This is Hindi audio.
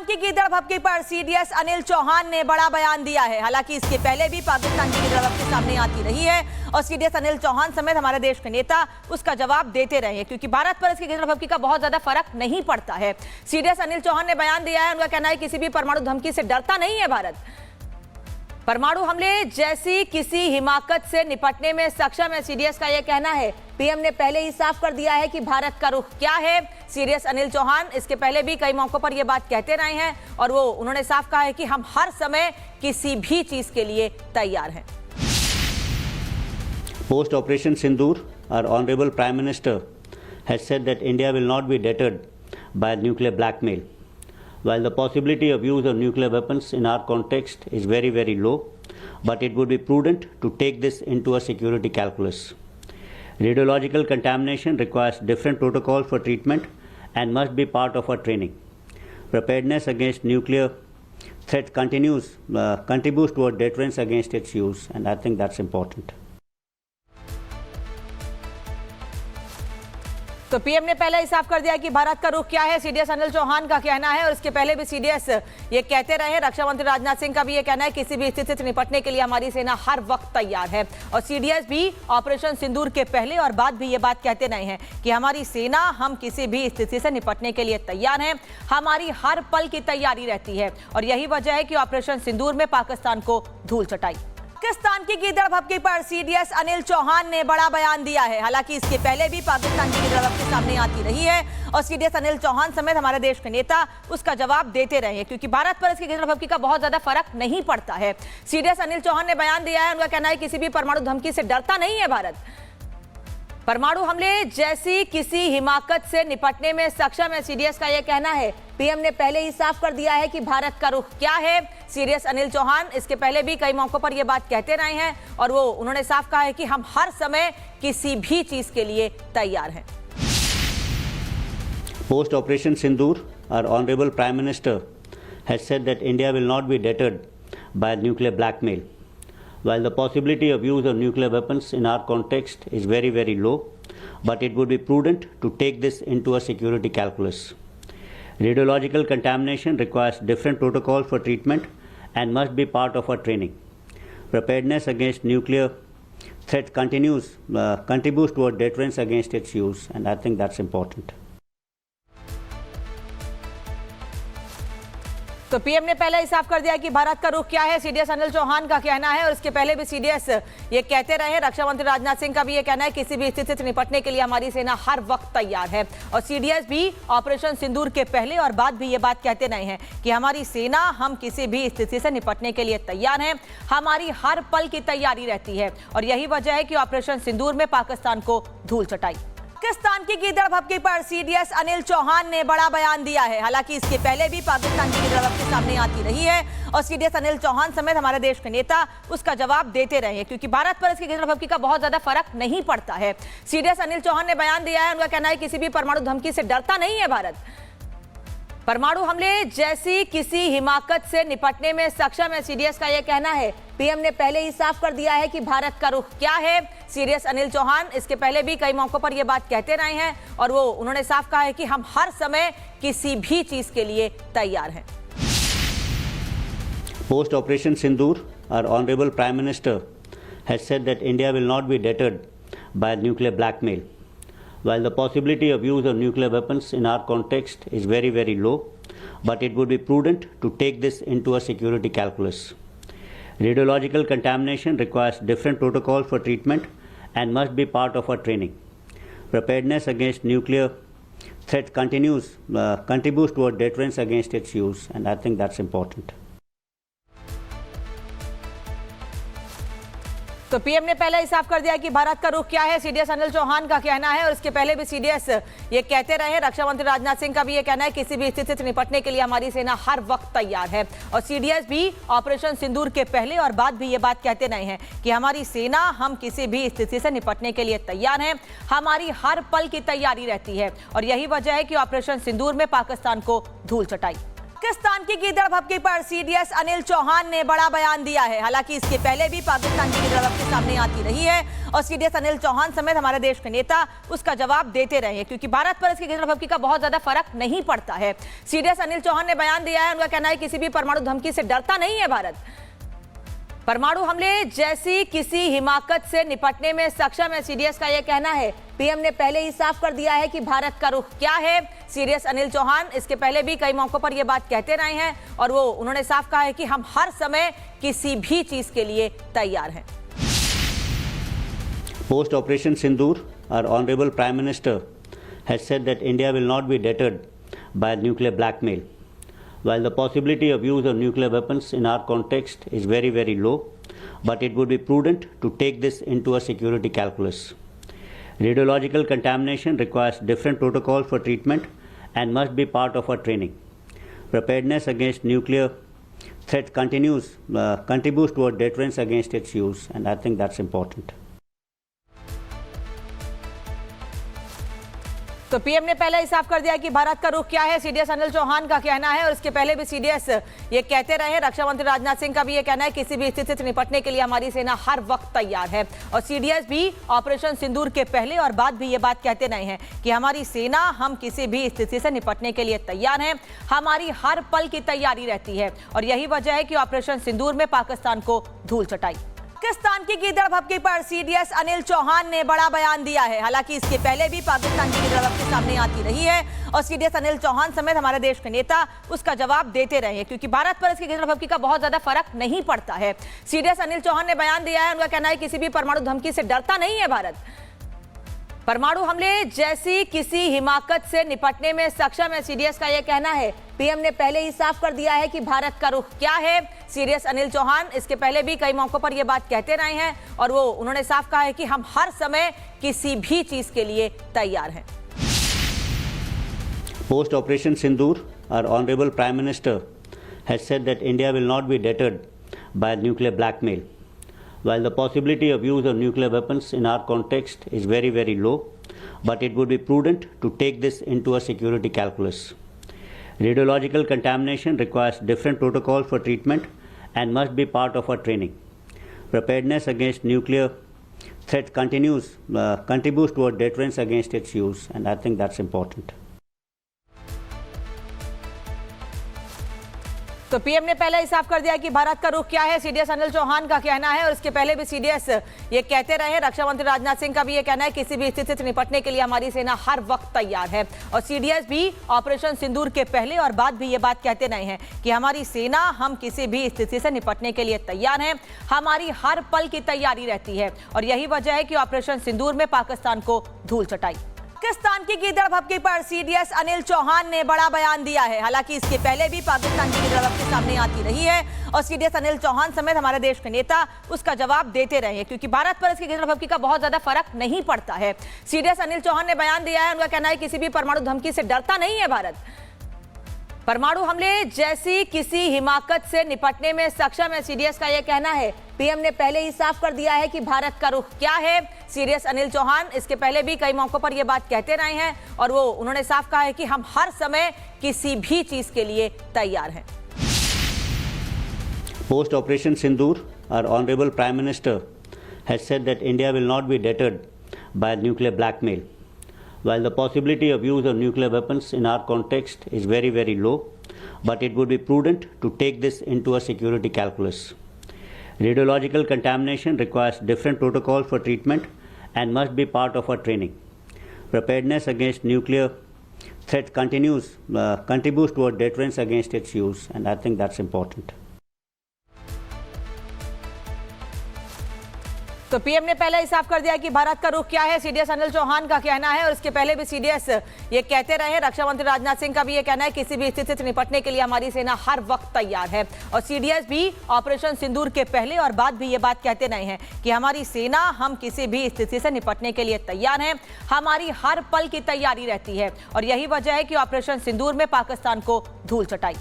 की गिदड़ भपकी पर सीडीएस अनिल चौहान ने बड़ा बयान दिया है। हालांकि इसके पहले भी पाकिस्तान की गिदड़ भपकी सामने आती रही है और सीडीएस अनिल चौहान समेत हमारे देश के नेता उसका जवाब देते रहे हैं, क्योंकि भारत पर इसकी गिदड़ भपकी का बहुत ज्यादा फर्क नहीं पड़ता है। सीडीएस अनिल चौहान ने बयान दिया है, उनका कहना है किसी भी परमाणु धमकी से डरता नहीं है भारत। परमाणु हमले जैसी किसी हिमाकत से निपटने में सक्षम है, सीडीएस का यह कहना है। पीएम ने पहले ही साफ कर दिया है कि भारत का रुख क्या है। सीडीएस अनिल चौहान इसके पहले भी कई मौकों पर यह बात कहते रहे हैं और उन्होंने साफ कहा है कि हम हर समय किसी भी चीज के लिए तैयार हैं। Post Operation Sindoor, our Honorable Prime Minister has said that India will not be deterred by nuclear blackmail. While the possibility of use of nuclear weapons in our context is very, very low, but it would be prudent to take this into a security calculus. Radiological contamination requires different protocols for treatment and must be part of our training. Preparedness against nuclear threat contributes toward deterrence against its use, and I think that's important. तो पीएम ने पहले ही साफ कर दिया कि भारत का रुख क्या है, सीडीएस अनिल चौहान का कहना है। और इसके पहले भी सीडीएस ये कहते रहे हैं। रक्षा मंत्री राजनाथ सिंह का भी ये कहना है किसी भी स्थिति से निपटने के लिए हमारी सेना हर वक्त तैयार है। और सीडीएस भी ऑपरेशन सिंदूर के पहले और बाद भी ये बात कहते रहे हैं कि हमारी सेना हम किसी भी स्थिति से निपटने के लिए तैयार है, हमारी हर पल की तैयारी रहती है। और यही वजह है कि ऑपरेशन सिंदूर में पाकिस्तान को धूल चटाई। पाकिस्तान की गिदड़ भपकी पर सीडीएस अनिल चौहान ने बड़ा बयान दिया है। हालांकि इसके पहले भी पाकिस्तान की गिदड़ भपकी सामने आती रही है और सीडीएस अनिल चौहान समेत हमारे देश के नेता उसका जवाब देते रहे हैं, क्योंकि भारत पर इसकी गिदड़ भपकी का बहुत ज्यादा फर्क नहीं पड़ता है। सीडीएस अनिल चौहान ने बयान दिया है, उनका कहना है किसी भी परमाणु धमकी से डरता नहीं है भारत। परमाणु हमले जैसी किसी हिमाकत से निपटने में सक्षम है, सीडीएस का यह कहना है। पीएम ने पहले ही साफ कर दिया है कि भारत का रुख क्या है। सीडीएस अनिल चौहान इसके पहले भी कई मौकों पर यह बात कहते रहे हैं और उन्होंने साफ कहा है कि हम हर समय किसी भी चीज के लिए तैयार हैं। Post Operation Sindoor, our Honorable Prime Minister has said that India will not be deterred by nuclear blackmail. While the possibility of use of nuclear weapons in our context is very, very low, but it would be prudent to take this into a security calculus. Radiological contamination requires different protocols for treatment and must be part of our training. Preparedness against nuclear threat contributes toward deterrence against its use, and I think that's important. तो पीएम ने पहले ही साफ कर दिया कि भारत का रुख क्या है, सीडीएस अनिल चौहान का कहना है। और इसके पहले भी सीडीएस ये कहते रहे हैं। रक्षा मंत्री राजनाथ सिंह का भी ये कहना है किसी भी स्थिति से निपटने के लिए हमारी सेना हर वक्त तैयार है। और सीडीएस भी ऑपरेशन सिंदूर के पहले और बाद भी ये बात कहते रहे हैं कि हमारी सेना हम किसी भी स्थिति से निपटने के लिए तैयार है, हमारी हर पल की तैयारी रहती है। और यही वजह है कि ऑपरेशन सिंदूर में पाकिस्तान को धूल चटाई। पाकिस्तान की गिदड़ भपकी पर सीडीएस अनिल चौहान ने बड़ा बयान दिया है। हालांकि इसके पहले भी पाकिस्तान की गिदड़ भपकी सामने आती रही है और सीडीएस अनिल चौहान समेत हमारे देश के नेता उसका जवाब देते रहे हैं, क्योंकि भारत पर इसकी गिदड़ भपकी का बहुत ज्यादा फर्क नहीं पड़ता है। सीडीएस अनिल चौहान ने बयान दिया है, उनका कहना है किसी भी परमाणु धमकी से डरता नहीं है भारत। परमाणु हमले जैसी किसी हिमाकत से निपटने में सक्षम है, सीडीएस का यह कहना है। पीएम ने पहले ही साफ कर दिया है कि भारत का रुख क्या है। सीडीएस अनिल चौहान इसके पहले भी कई मौकों पर यह बात कहते रहे हैं और उन्होंने साफ कहा है कि हम हर समय किसी भी चीज के लिए तैयार हैं। Post Operation Sindoor, our Honorable Prime Minister has said that India will not be deterred by nuclear blackmail. While the possibility of use of nuclear weapons in our context is very, very low, but it would be prudent to take this into a security calculus. Radiological contamination requires different protocols for treatment and must be part of our training. Preparedness against nuclear threat contributes toward deterrence against its use, and I think that's important. तो पीएम ने पहले ही साफ कर दिया कि भारत का रुख क्या है, सीडीएस अनिल चौहान का कहना है। और इसके पहले भी सीडीएस ये कहते रहे हैं। रक्षा मंत्री राजनाथ सिंह का भी ये कहना है किसी भी स्थिति से निपटने के लिए हमारी सेना हर वक्त तैयार है। और सीडीएस भी ऑपरेशन सिंदूर के पहले और बाद भी ये बात कहते रहे हैं कि हमारी सेना हम किसी भी स्थिति से निपटने के लिए तैयार है, हमारी हर पल की तैयारी रहती है। और यही वजह है कि ऑपरेशन सिंदूर में पाकिस्तान को धूल चटाई। पाकिस्तान की गीदड़ भभकी पर सीडीएस अनिल चौहान ने बड़ा बयान दिया है। हालांकि इसके पहले भी पाकिस्तान की गीदड़ भभकी सामने आती रही है और सीडीएस अनिल चौहान समेत हमारे देश के नेता उसका जवाब देते रहे हैं, क्योंकि भारत पर इसकी गीदड़ भभकी का बहुत ज्यादा फर्क नहीं पड़ता है। सीडीएस अनिल चौहान ने बयान दिया है, उनका कहना है किसी भी परमाणु धमकी से डरता नहीं है भारत। परमाणु हमले जैसी किसी हिमाकत से निपटने में सक्षम है, सीडीएस का यह कहना है। पीएम ने पहले ही साफ कर दिया है कि भारत का रुख क्या है। सीडीएस अनिल चौहान इसके पहले भी कई मौकों पर यह बात कहते रहे हैं और उन्होंने साफ कहा है कि हम हर समय किसी भी चीज के लिए तैयार हैं। Post Operation Sindoor, our Honorable Prime Minister has said that India will not be deterred by nuclear blackmail. While the possibility of use of nuclear weapons in our context is very, very low, but it would be prudent to take this into a security calculus. Radiological contamination requires different protocols for treatment and must be part of our training. Preparedness against nuclear threat contributes toward deterrence against its use, and I think that's important. तो पीएम ने पहले ही साफ कर दिया कि भारत का रुख क्या है, सीडीएस अनिल चौहान का कहना है और इसके पहले भी सीडीएस ये कहते रहे हैं। रक्षा मंत्री राजनाथ सिंह का भी ये कहना है किसी भी स्थिति से निपटने के लिए हमारी सेना हर वक्त तैयार है। और सीडीएस भी ऑपरेशन सिंदूर के पहले और बाद भी ये बात कहते रहे हैं कि हमारी सेना हम किसी भी स्थिति से निपटने के लिए तैयार है, हमारी हर पल की तैयारी रहती है और यही वजह है कि ऑपरेशन सिंदूर में पाकिस्तान को धूल चटाई। पाकिस्तान की गीदड़ भभकी पर सीडीएस अनिल चौहान ने बड़ा बयान दिया है। हालांकि इसके पहले भी पाकिस्तान की गीदड़ भभकी सामने आती रही है और सीडीएस अनिल चौहान समेत हमारे देश के नेता उसका जवाब देते रहे हैं, क्योंकि भारत पर इसकी गीदड़ भभकी का बहुत ज्यादा फर्क नहीं पड़ता है। सीडीएस अनिल चौहान ने बयान दिया है, उनका कहना है किसी भी परमाणु धमकी से डरता नहीं है भारत। परमाणु हमले जैसी किसी हिमाकत से निपटने में सक्षम है, सीडीएस का यह कहना है। पीएम ने पहले ही साफ कर दिया है कि भारत का रुख क्या है। सीडीएस अनिल चौहान इसके पहले भी कई मौकों पर यह बात कहते रहे हैं और उन्होंने साफ कहा है कि हम हर समय किसी भी चीज के लिए तैयार हैं। Post Operation Sindoor, our Honorable Prime Minister has said that India will not be deterred by nuclear blackmail. While the possibility of use of nuclear weapons in our context is very, very low, but it would be prudent to take this into a security calculus. Radiological contamination requires different protocols for treatment and must be part of our training. Preparedness against nuclear threat contributes toward deterrence against its use, and I think that's important. तो पीएम ने पहले ही साफ कर दिया कि भारत का रुख क्या है, सीडीएस अनिल चौहान का कहना है और इसके पहले भी सीडीएस ये कहते रहे हैं। रक्षा मंत्री राजनाथ सिंह का भी ये कहना है किसी भी स्थिति से निपटने के लिए हमारी सेना हर वक्त तैयार है और सीडीएस भी ऑपरेशन सिंदूर के पहले और बाद भी ये बात कहते रहे हैं कि हमारी सेना हम किसी भी स्थिति से निपटने के लिए तैयार है, हमारी हर पल की तैयारी रहती है और यही वजह है कि ऑपरेशन सिंदूर में पाकिस्तान को धूल चटाई। पाकिस्तान की गीदड़ भभकी पर सीडीएस अनिल चौहान ने बड़ा बयान दिया है। हालांकि इसके पहले भी पाकिस्तान की गीदड़ भभकी सामने आती रही है और सीडीएस अनिल चौहान समेत हमारे देश के नेता उसका जवाब देते रहे हैं, क्योंकि भारत पर इसकी गीदड़ भभकी का बहुत ज्यादा फर्क नहीं पड़ता है। सीडीएस अनिल चौहान ने बयान दिया है, उनका कहना है किसी भी परमाणु धमकी से डरता नहीं है भारत। परमाणु हमले जैसी किसी हिमाकत से निपटने में सक्षम है, सीडीएस का यह कहना है। पीएम ने पहले ही साफ कर दिया है कि भारत का रुख क्या है। सीडीएस अनिल चौहान इसके पहले भी कई मौकों पर यह बात कहते रहे हैं और उन्होंने साफ कहा है कि हम हर समय किसी भी चीज के लिए तैयार हैं। Post Operation Sindoor, our Honorable Prime Minister has said that India will not be deterred by nuclear blackmail. While the possibility of use of nuclear weapons in our context is very, very low, but it would be prudent to take this into a security calculus. Radiological contamination requires different protocols for treatment and must be part of our training. Preparedness against nuclear threat contributes toward deterrence against its use, and I think that's important. तो पीएम ने पहले ही साफ कर दिया कि भारत का रुख क्या है, सीडीएस अनिल चौहान का कहना है और इसके पहले भी सीडीएस ये कहते रहे हैं। रक्षा मंत्री राजनाथ सिंह का भी ये कहना है किसी भी स्थिति से निपटने के लिए हमारी सेना हर वक्त तैयार है और सीडीएस भी ऑपरेशन सिंदूर के पहले और बाद भी ये बात कहते रहे हैं कि हमारी सेना हम किसी भी स्थिति से निपटने के लिए तैयार है, हमारी हर पल की तैयारी रहती है और यही वजह है कि ऑपरेशन सिंदूर में पाकिस्तान को धूल चटाई।